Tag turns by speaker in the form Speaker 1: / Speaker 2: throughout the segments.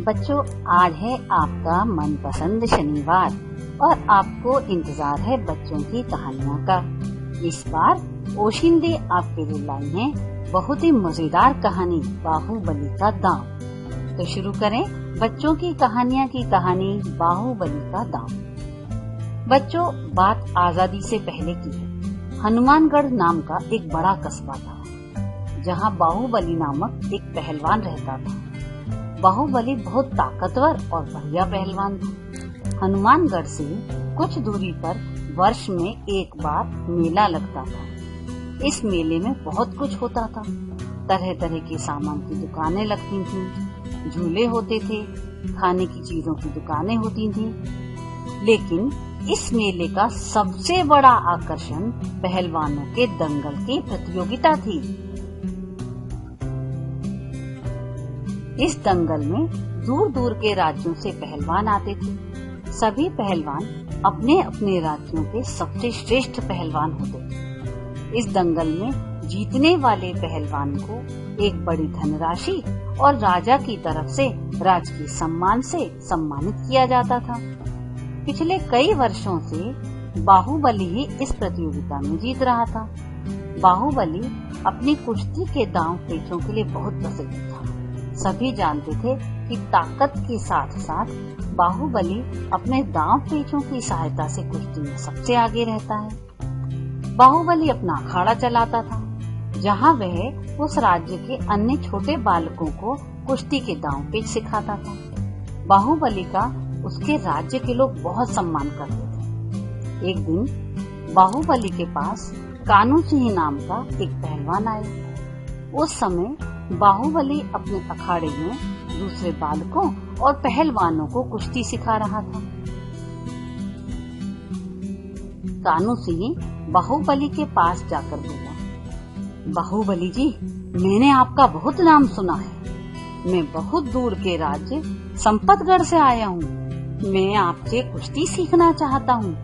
Speaker 1: बच्चों, आज है आपका मनपसंद शनिवार और आपको इंतजार है बच्चों की कहानियों का। इस बार ओशिंदे आपके लिए लाई हैं बहुत ही मजेदार कहानी बाहुबली का दांव। तो शुरू करें बच्चों की कहानियाँ की कहानी बाहुबली का दांव। बच्चों, बात आजादी से पहले की है। हनुमानगढ़ नाम का एक बड़ा कस्बा था जहाँ बाहुबली नामक एक पहलवान रहता था। बाहुबली बहुत ताकतवर और बढ़िया पहलवान था। हनुमानगढ़ से कुछ दूरी पर वर्ष में एक बार मेला लगता था। इस मेले में बहुत कुछ होता था। तरह तरह के सामान की दुकानें लगती थीं, झूले होते थे, खाने की चीजों की दुकानें होती थीं। लेकिन इस मेले का सबसे बड़ा आकर्षण पहलवानों के दंगल की प्रतियोगिता थी। इस दंगल में दूर दूर के राज्यों से पहलवान आते थे। सभी पहलवान अपने अपने राज्यों के सबसे श्रेष्ठ पहलवान होते थे। इस दंगल में जीतने वाले पहलवान को एक बड़ी धनराशि और राजा की तरफ से राजकीय सम्मान से सम्मानित किया जाता था। पिछले कई वर्षों से बाहुबली ही इस प्रतियोगिता में जीत रहा था। बाहुबली अपनी कुश्ती के दांव पेचों के लिए बहुत प्रसिद्ध था। सभी जानते थे कि ताकत के साथ साथ बाहुबली अपने दांव पेचों की सहायता से कुश्ती में सबसे आगे रहता है। बाहुबली अपना अखाड़ा चलाता था, जहां वह उस राज्य के अन्य छोटे बालकों को कुश्ती के दांव पेच सिखाता था। बाहुबली का उसके राज्य के लोग बहुत सम्मान करते थे। एक दिन बाहुबली के पास कानू सिंह नाम का एक पहलवान आया। उस समय बाहुबली अपने अखाड़े में दूसरे बालकों और पहलवानों को कुश्ती सिखा रहा था। कानू सिंह बाहुबली के पास जाकर बोला, बाहुबली जी, मैंने आपका बहुत नाम सुना है। मैं बहुत दूर के राज्य संपतगढ़ से आया हूँ। मैं आपसे कुश्ती सीखना चाहता हूँ,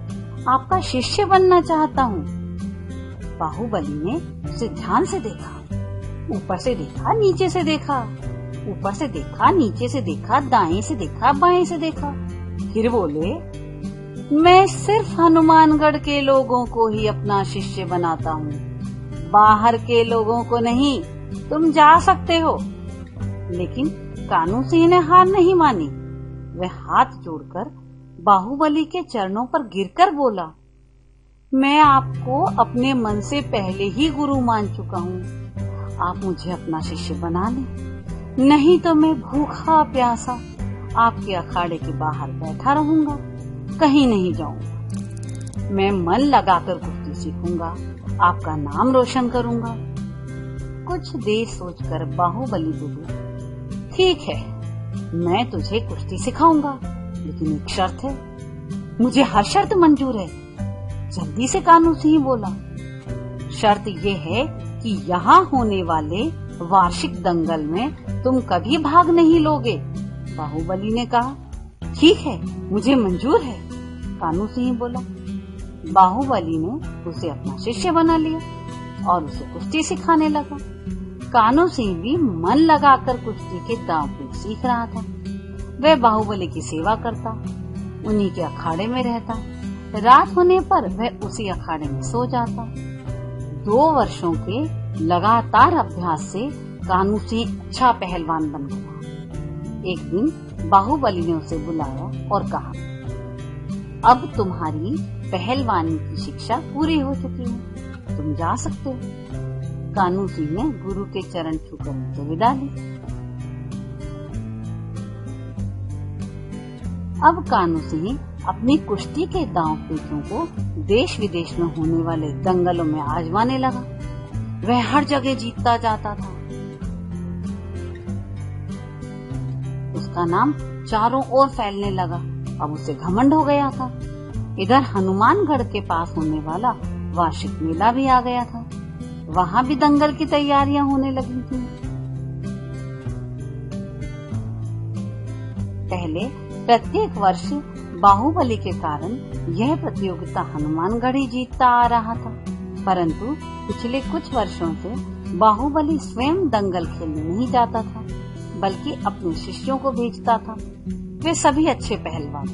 Speaker 1: आपका शिष्य बनना चाहता हूँ। बाहुबली ने उसे ध्यान से देखा, ऊपर से देखा, नीचे से देखा, ऊपर से देखा, नीचे से देखा, दाएं से देखा, बाएं से देखा। फिर बोले, मैं सिर्फ हनुमानगढ़ के लोगों को ही अपना शिष्य बनाता हूँ, बाहर के लोगों को नहीं। तुम जा सकते हो। लेकिन कानू सिंह ने हार नहीं मानी। वह हाथ जोड़कर बाहुबली के चरणों पर गिरकर बोला, मैं आपको अपने मन से पहले ही गुरु मान चुका हूँ। आप मुझे अपना शिष्य बना लें, नहीं तो मैं भूखा प्यासा आपके अखाड़े के बाहर बैठा रहूंगा, कहीं नहीं जाऊंगा। मैं मन लगाकर कुश्ती सीखूंगा, आपका नाम रोशन करूंगा। कुछ देर सोचकर बाहुबली बोले, ठीक है, मैं तुझे कुश्ती सिखाऊंगा, लेकिन एक शर्त है। मुझे हर शर्त मंजूर है, जल्दी से कानू सिंह बोला। शर्त ये है कि यहाँ होने वाले वार्षिक दंगल में तुम कभी भाग नहीं लोगे। बाहुबली ने कहा, ठीक है, मुझे मंजूर है, कानू सिंह बोला। बाहुबली ने उसे अपना शिष्य बना लिया और उसे कुश्ती सिखाने लगा। कानू सिंह भी मन लगाकर कुश्ती के दांव पेच सीख रहा था। वह बाहुबली की सेवा करता, उन्हीं के अखाड़े में रहता। रात होने पर वह उसी अखाड़े में सो जाता। 2 वर्षों के लगातार अभ्यास से कानू सिंह अच्छा पहलवान बन गया। एक दिन बाहुबली ने उसे बुलाया और कहा, अब तुम्हारी पहलवानी की शिक्षा पूरी हो चुकी है, तुम जा सकते हो। कानू सिंह ने गुरु के चरण छूकर उसे विदा ली। अब कानू सिंह अपनी कुश्ती के दांव पेचों को देश विदेश में होने वाले दंगलों में आजमाने लगा। वह हर जगह जीतता जाता था। उसका नाम चारों ओर फैलने लगा। अब उसे घमंड हो गया था। इधर हनुमानगढ़ के पास होने वाला वार्षिक मेला भी आ गया था। वहाँ भी दंगल की तैयारियां होने लगी थी। पहले प्रत्येक वर्ष बाहुबली के कारण यह प्रतियोगिता हनुमानगढ़ ही जीतता आ रहा था, परंतु पिछले कुछ वर्षों से बाहुबली स्वयं दंगल खेलने नहीं जाता था। बल्कि अपने शिष्यों को भेजता था। वे सभी अच्छे पहलवान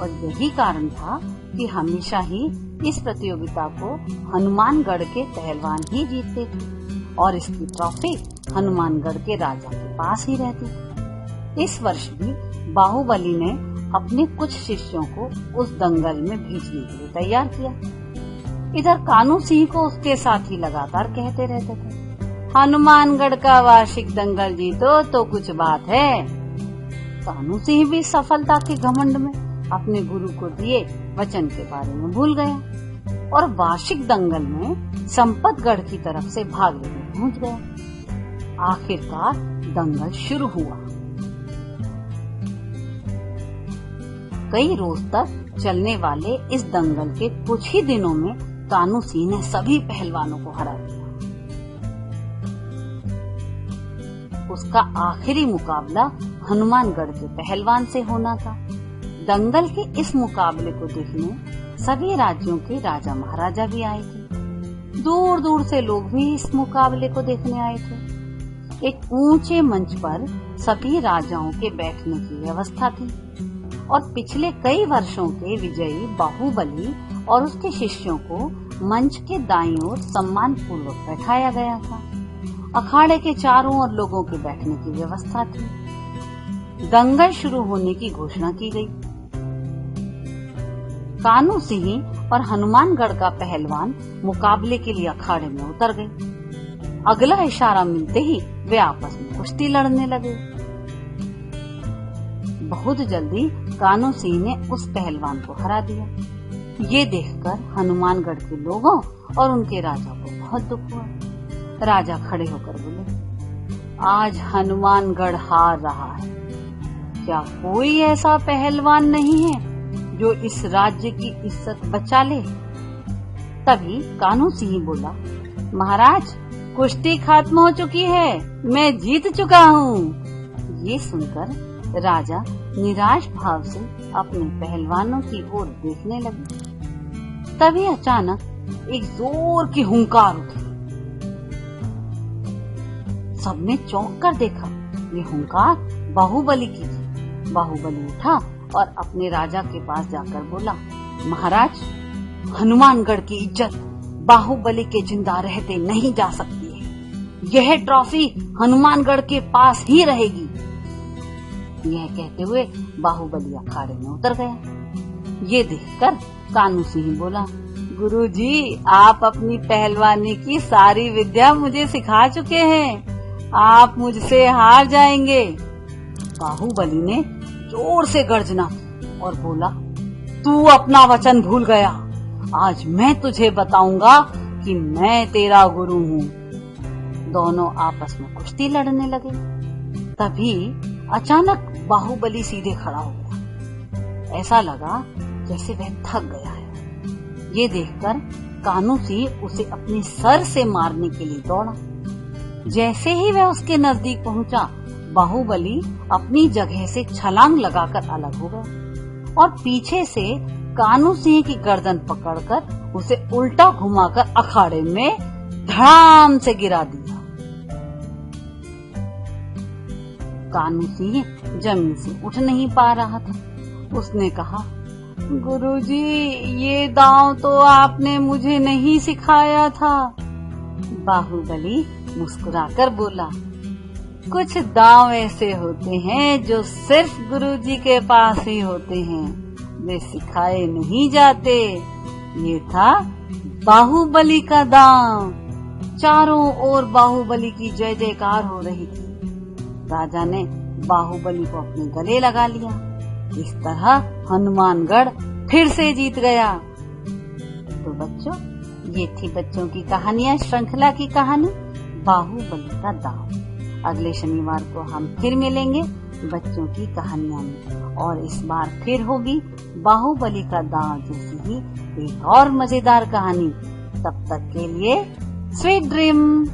Speaker 1: और यही कारण था कि हमेशा ही इस प्रतियोगिता को हनुमानगढ़ के पहलवान ही जीतते थे और इसकी ट्रॉफी हनुमानगढ़ के राजा के पास ही रहती थी। इस वर्ष भी बाहुबली ने अपने कुछ शिष्यों को उस दंगल में भेजने के लिए तैयार किया। इधर कान्हू सिंह को उसके साथ ही लगातार कहते रहते थे, हनुमानगढ़ का वार्षिक दंगल जीतो तो कुछ बात है। कान्हू सिंह भी सफलता के घमंड में अपने गुरु को दिए वचन के बारे में भूल गया और वार्षिक दंगल में संपतगढ़ की तरफ से भाग लेने पहुंच गया। आखिरकार दंगल शुरू हुआ। कई रोज तक चलने वाले इस दंगल के कुछ ही दिनों में कान्हू सिंह ने सभी पहलवानों को हरा दिया। उसका आखिरी मुकाबला हनुमानगढ़ के पहलवान से होना था। दंगल के इस मुकाबले को देखने सभी राज्यों के राजा महाराजा भी आए थे। दूर दूर से लोग भी इस मुकाबले को देखने आए थे। एक ऊंचे मंच पर सभी राजाओं के बैठने की व्यवस्था थी और पिछले कई वर्षों के विजयी बाहुबली और उसके शिष्यों को मंच के दाईं ओर सम्मान पूर्वक बैठाया गया था। अखाड़े के चारों ओर लोगों के बैठने की व्यवस्था थी। दंगल शुरू होने की घोषणा की गई। कान्हू सिंह और हनुमानगढ़ का पहलवान मुकाबले के लिए अखाड़े में उतर गए। अगला इशारा मिलते ही वे आपस में कुश्ती लड़ने लगे। बहुत जल्दी कान्हू सिंह ने उस पहलवान को हरा दिया। ये देखकर हनुमानगढ़ के लोगों और उनके राजा को बहुत दुख हुआ। राजा खड़े होकर बोले, आज हनुमानगढ़ हार रहा है। क्या कोई ऐसा पहलवान नहीं है जो इस राज्य की इज्जत बचा ले? तभी कान्हू सिंह बोला, महाराज कुश्ती खत्म हो चुकी है, मैं जीत चुका हूँ। ये सुनकर राजा निराश भाव से अपने पहलवानों की ओर देखने लगे। तभी अचानक एक जोर की हुंकार उठी। सबने चौंक कर देखा। ये हुंकार बाहुबली की थी। बाहुबली उठा और अपने राजा के पास जाकर बोला, महाराज हनुमानगढ़ की इज्जत बाहुबली के जिंदा रहते नहीं जा सकती है। यह ट्रॉफी हनुमानगढ़ के पास ही रहेगी। यह कहते हुए बाहुबली अखाड़े में उतर गया। ये देखकर कान्हू सिंह बोला, गुरुजी, आप अपनी पहलवानी की सारी विद्या मुझे सिखा चुके हैं, आप मुझसे हार जाएंगे। बाहुबली ने जोर से गर्जना और बोला, तू अपना वचन भूल गया। आज मैं तुझे बताऊंगा कि मैं तेरा गुरु हूँ। दोनों आपस में कुश्ती लड़ने लगे। तभी अचानक बाहुबली सीधे खड़ा हो गया। ऐसा लगा जैसे वह थक गया है। ये देखकर कान्हू सिंह उसे अपने सर से मारने के लिए दौड़ा। जैसे ही वह उसके नजदीक पहुंचा, बाहुबली अपनी जगह से छलांग लगाकर अलग हो गया और पीछे से कान्हू सिंह की गर्दन पकड़कर उसे उल्टा घुमाकर अखाड़े में धड़ाम से गिरा दिया। कान्हू सिंह जमीन से उठ नहीं पा रहा था। उसने कहा, गुरुजी, ये दांव तो आपने मुझे नहीं सिखाया था। बाहुबली मुस्कुराकर बोला, कुछ दांव ऐसे होते हैं जो सिर्फ गुरुजी के पास ही होते हैं, वे सिखाए नहीं जाते। ये था बाहुबली का दांव। चारों ओर बाहुबली की जय जयकार हो रही थी। राजा ने बाहुबली को अपने गले लगा लिया। इस तरह हनुमानगढ़ फिर से जीत गया। तो बच्चों, ये थी बच्चों की कहानियां श्रृंखला की कहानी बाहुबली का दांव। अगले शनिवार को हम फिर मिलेंगे बच्चों की कहानियां में और इस बार फिर होगी बाहुबली का दांव जैसी ही एक और मजेदार कहानी। तब तक के लिए स्वीट ड्रीम।